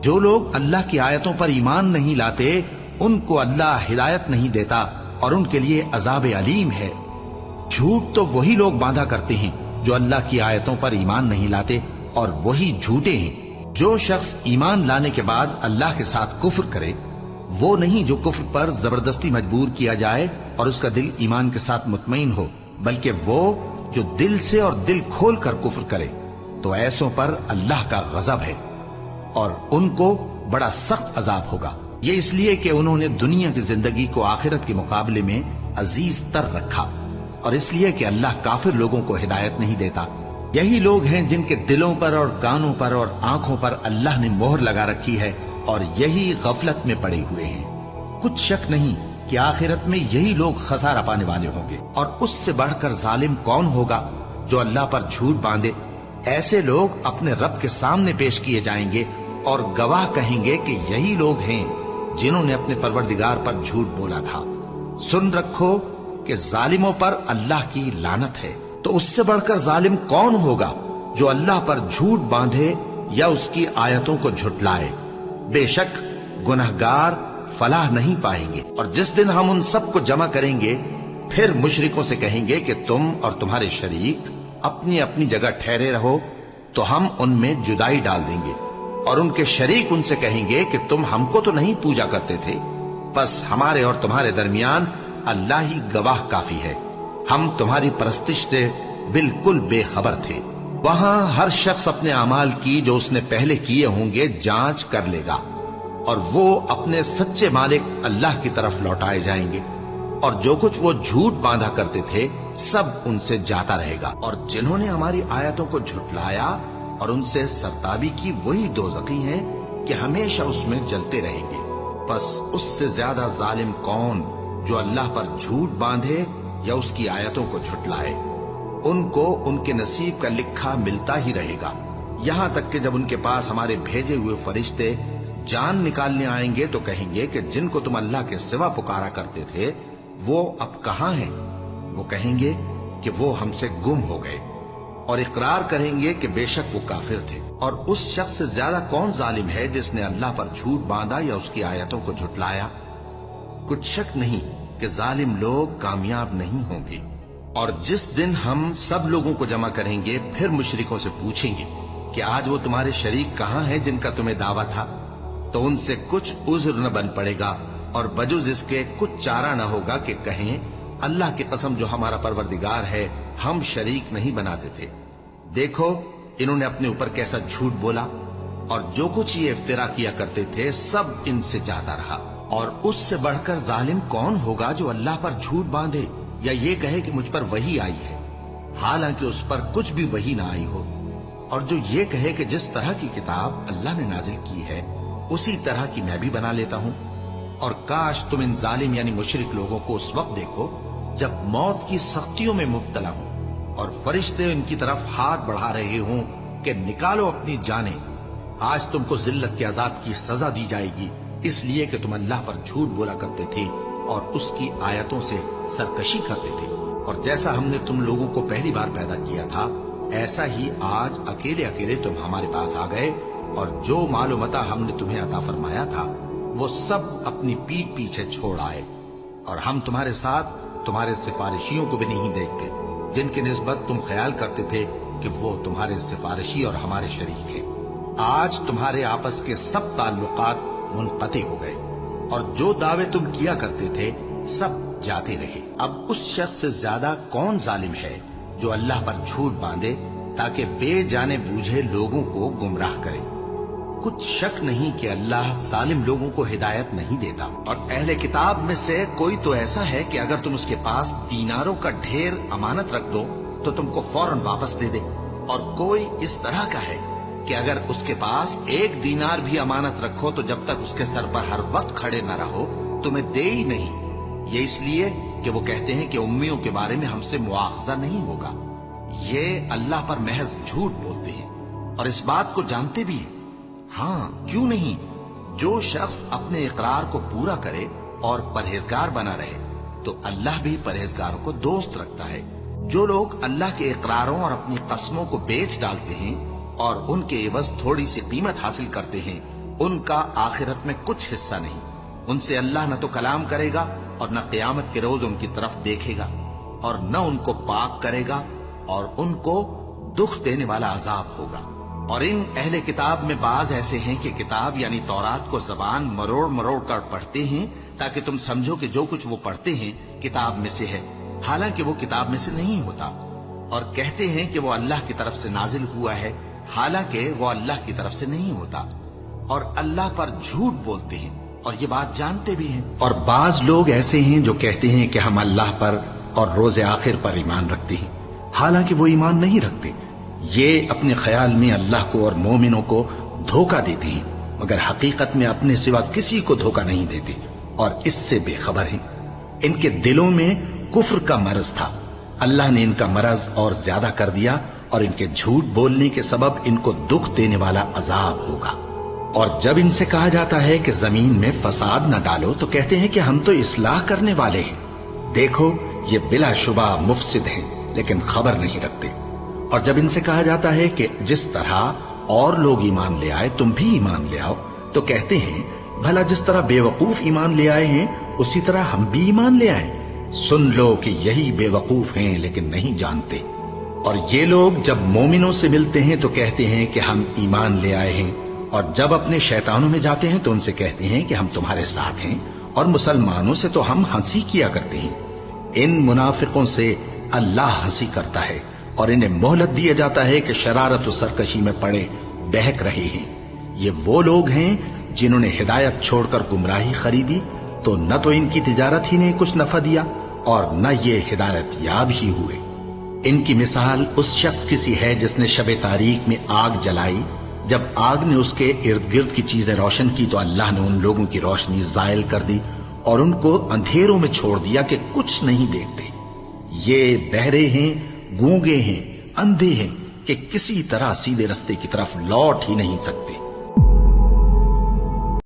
جو لوگ اللہ کی آیتوں پر ایمان نہیں لاتے ان کو اللہ ہدایت نہیں دیتا اور ان کے لیے عذاب علیم ہے۔ جھوٹ تو وہی لوگ باندھا کرتے ہیں جو اللہ کی آیتوں پر ایمان نہیں لاتے، اور وہی جھوٹے ہیں۔ جو شخص ایمان لانے کے بعد اللہ کے ساتھ کفر کرے وہ نہیں جو کفر پر زبردستی مجبور کیا جائے اور اس کا دل ایمان کے ساتھ مطمئن ہو، بلکہ وہ جو دل سے اور دل کھول کر کفر کرے، تو ایسوں پر اللہ کا غضب ہے اور ان کو بڑا سخت عذاب ہوگا۔ یہ اس لیے کہ انہوں نے دنیا کی زندگی کو آخرت کے مقابلے میں عزیز تر رکھا، اور اس لیے کہ اللہ کافر لوگوں کو ہدایت نہیں دیتا۔ یہی لوگ ہیں جن کے دلوں پر اور کانوں پر اور آنکھوں پر اللہ نے مہر لگا رکھی ہے، اور یہی غفلت میں پڑے ہوئے ہیں۔ کچھ شک نہیں کہ آخرت میں یہی لوگ خسارہ پانے والے ہوں گے، اور اس سے بڑھ کر ظالم کون ہوگا جو اللہ پر جھوٹ باندھے۔ ایسے لوگ اپنے رب کے سامنے پیش کیے جائیں گے اور گواہ کہیں گے کہ یہی لوگ ہیں جنہوں نے اپنے پروردگار پر جھوٹ بولا تھا۔ سن رکھو کہ ظالموں پر اللہ کی لعنت ہے۔ تو اس سے بڑھ کر ظالم کون ہوگا جو اللہ پر جھوٹ باندھے یا اس کی آیتوں کو جھٹلائے۔ بے شک گنہگار فلاح نہیں پائیں گے۔ اور جس دن ہم ان سب کو جمع کریں گے پھر مشرکوں سے کہیں گے کہ تم اور تمہارے شریک اپنی اپنی جگہ ٹھہرے رہو، تو ہم ان میں جدائی ڈال دیں گے، اور ان کے شریک ان سے کہیں گے کہ تم ہم کو تو نہیں پوجا کرتے تھے، بس ہمارے اور تمہارے درمیان اللہ ہی گواہ کافی ہے، ہم تمہاری پرستش سے بالکل بے خبر تھے۔ وہاں ہر شخص اپنے اعمال کی جو اس نے پہلے کیے ہوں گے جانچ کر لے گا، اور وہ اپنے سچے مالک اللہ کی طرف لوٹائے جائیں گے، اور جو کچھ وہ جھوٹ باندھا کرتے تھے سب ان سے جاتا رہے گا۔ اور جنہوں نے ہماری آیتوں کو جھٹلایا اور ان سے سرتابی کی وہی دوزخی ہیں کہ ہمیشہ اس میں جلتے رہیں گے۔ بس اس سے زیادہ ظالم کون جو اللہ پر جھوٹ باندھے یا اس کی آیتوں کو جھٹلائے۔ ان کو ان کے نصیب کا لکھا ملتا ہی رہے گا، یہاں تک کہ جب ان کے پاس ہمارے بھیجے ہوئے فرشتے جان نکالنے آئیں گے تو کہیں گے کہ جن کو تم اللہ کے سوا پکارا کرتے تھے وہ اب کہاں ہیں؟ وہ کہیں گے کہ وہ ہم سے گم ہو گئے، اور اقرار کریں گے کہ بے شک وہ کافر تھے۔ اور اس شخص سے زیادہ کون ظالم ہے جس نے اللہ پر جھوٹ باندھا یا اس کی آیتوں کو جھٹلایا؟ کچھ شک نہیں کہ ظالم لوگ کامیاب نہیں ہوں گے۔ اور جس دن ہم سب لوگوں کو جمع کریں گے پھر مشرکوں سے پوچھیں گے کہ آج وہ تمہارے شریک کہاں ہیں جن کا تمہیں دعویٰ تھا، تو ان سے کچھ عذر نہ بن پڑے گا، اور بجز اس کے کچھ چارہ نہ ہوگا کہ کہیں اللہ کی قسم جو ہمارا پروردگار ہے ہم شریک نہیں بناتے تھے۔ دیکھو انہوں نے اپنے اوپر کیسا جھوٹ بولا، اور جو کچھ یہ افترا کیا کرتے تھے سب ان سے جاتا رہا۔ اور اس سے بڑھ کر ظالم کون ہوگا جو اللہ پر جھوٹ باندھے یا یہ کہے کہ مجھ پر وحی آئی ہے حالانکہ اس پر کچھ بھی وحی نہ آئی ہو، اور جو یہ کہے کہ جس طرح کی کتاب اللہ نے نازل کی ہے اسی طرح کی میں بھی بنا لیتا ہوں۔ اور کاش تم ان ظالم یعنی مشرک لوگوں کو اس وقت دیکھو جب موت کی سختیوں میں مبتلا ہوں اور فرشتے ان کی طرف ہاتھ بڑھا رہے ہوں کہ نکالو اپنی جانیں، آج تم کو ذلت کے عذاب کی سزا دی جائے گی، اس لیے کہ تم اللہ پر جھوٹ بولا کرتے تھے اور اس کی آیتوں سے سرکشی کرتے تھے۔ اور جیسا ہم نے تم لوگوں کو پہلی بار پیدا کیا تھا ایسا ہی آج اکیلے اکیلے تم ہمارے پاس آ گئے، اور جو مال و متاع ہم نے تمہیں عطا فرمایا تھا وہ سب اپنی پیٹھ پیچھے چھوڑ آئے، اور ہم تمہارے ساتھ تمہارے سفارشیوں کو بھی نہیں دیکھتے جن کی نسبت تم خیال کرتے تھے کہ وہ تمہارے سفارشی اور ہمارے شریک ہیں۔ آج تمہارے آپس کے سب تعلقات منقطع ہو گئے، اور جو دعوے تم کیا کرتے تھے سب جاتے رہے۔ اب اس شخص سے زیادہ کون ظالم ہے جو اللہ پر جھوٹ باندھے تاکہ بے جانے بوجھے لوگوں کو گمراہ کرے۔ کچھ شک نہیں کہ اللہ ظالم لوگوں کو ہدایت نہیں دیتا۔ اور اہل کتاب میں سے کوئی تو ایسا ہے کہ اگر تم اس کے پاس دیناروں کا ڈھیر امانت رکھ دو تو تم کو فوراً واپس دے دے، اور کوئی اس طرح کا ہے کہ اگر اس کے پاس 1 دینار بھی امانت رکھو تو جب تک اس کے سر پر ہر وقت کھڑے نہ رہو تمہیں دے ہی نہیں۔ یہ اس لیے کہ وہ کہتے ہیں کہ امیوں کے بارے میں ہم سے مواخذہ نہیں ہوگا۔ یہ اللہ پر محض جھوٹ بولتے ہیں اور اس بات کو جانتے بھی ہیں۔ ہاں کیوں نہیں، جو شخص اپنے اقرار کو پورا کرے اور پرہیزگار بنا رہے تو اللہ بھی پرہیزگاروں کو دوست رکھتا ہے۔ جو لوگ اللہ کے اقراروں اور اپنی قسموں کو بیچ ڈالتے ہیں اور ان کے عوض تھوڑی سی قیمت حاصل کرتے ہیں ان کا آخرت میں کچھ حصہ نہیں. ان سے اللہ نہ تو کلام کرے گا اور نہ قیامت کے روز ان کی طرف دیکھے گا اور نہ ان کو پاک کرے گا اور ان کو دکھ دینے والا عذاب ہوگا. اور ان اہل کتاب میں بعض ایسے ہیں کہ کتاب یعنی تورات کو زبان مروڑ مروڑ کر پڑھتے ہیں تاکہ تم سمجھو کہ جو کچھ وہ پڑھتے ہیں کتاب میں سے ہے، حالانکہ وہ کتاب میں سے نہیں ہوتا. اور کہتے ہیں کہ وہ اللہ کی طرف سے نازل ہوا ہے، حالانکہ وہ اللہ کی طرف سے نہیں ہوتا. اور اللہ پر جھوٹ بولتے ہیں اور یہ بات جانتے بھی ہیں. اور بعض لوگ ایسے ہیں جو کہتے ہیں کہ ہم اللہ پر اور روز آخر پر ایمان رکھتے ہیں، حالانکہ وہ ایمان نہیں رکھتے. یہ اپنے خیال میں اللہ کو اور مومنوں کو دھوکہ دیتے ہیں، مگر حقیقت میں اپنے سوا کسی کو دھوکہ نہیں دیتے اور اس سے بے خبر ہیں. ان کے دلوں میں کفر کا مرض تھا، اللہ نے ان کا مرض اور زیادہ کر دیا اور ان کے جھوٹ بولنے کے سبب ان کو دکھ دینے والا عذاب ہوگا. اور جب ان سے کہا جاتا ہے کہ زمین میں فساد نہ ڈالو تو کہتے ہیں کہ ہم تو اصلاح کرنے والے ہیں. دیکھو یہ بلا شبہ مفسد ہیں لیکن خبر نہیں رکھتے. اور جب ان سے کہا جاتا ہے کہ جس طرح اور لوگ ایمان لے آئے تم بھی ایمان لے آؤ تو کہتے ہیں بھلا جس طرح بے وقوف ایمان لے آئے ہیں اسی طرح ہم بھی ایمان لے آئیں. سن لو کہ یہی بے وقوف ہیں لیکن نہیں جانتے. اور یہ لوگ جب مومنوں سے ملتے ہیں تو کہتے ہیں کہ ہم ایمان لے آئے ہیں، اور جب اپنے شیطانوں میں جاتے ہیں تو ان سے کہتے ہیں کہ ہم تمہارے ساتھ ہیں، اور مسلمانوں سے تو ہم ہنسی کیا کرتے ہیں. ان منافقوں سے اللہ ہنسی کرتا ہے اور انہیں مہلت دیا جاتا ہے کہ شرارت و سرکشی میں پڑے بہک رہے ہیں. یہ وہ لوگ ہیں جنہوں نے ہدایت چھوڑ کر گمراہی خریدی تو نہ تو ان کی تجارت ہی نے کچھ نفع دیا اور نہ یہ ہدایت یاب ہی ہوئے. ان کی مثال اس شخص کی سی ہے جس نے شب تاریک میں آگ جلائی. جب آگ نے اس کے ارد گرد کی چیزیں روشن کی تو اللہ نے ان لوگوں کی روشنی زائل کر دی اور ان کو اندھیروں میں چھوڑ دیا کہ کچھ نہیں دیکھتے. یہ بہرے ہیں، گونگے ہیں، اندھے ہیں کہ کسی طرح سیدھے رستے کی طرف لوٹ ہی نہیں سکتے.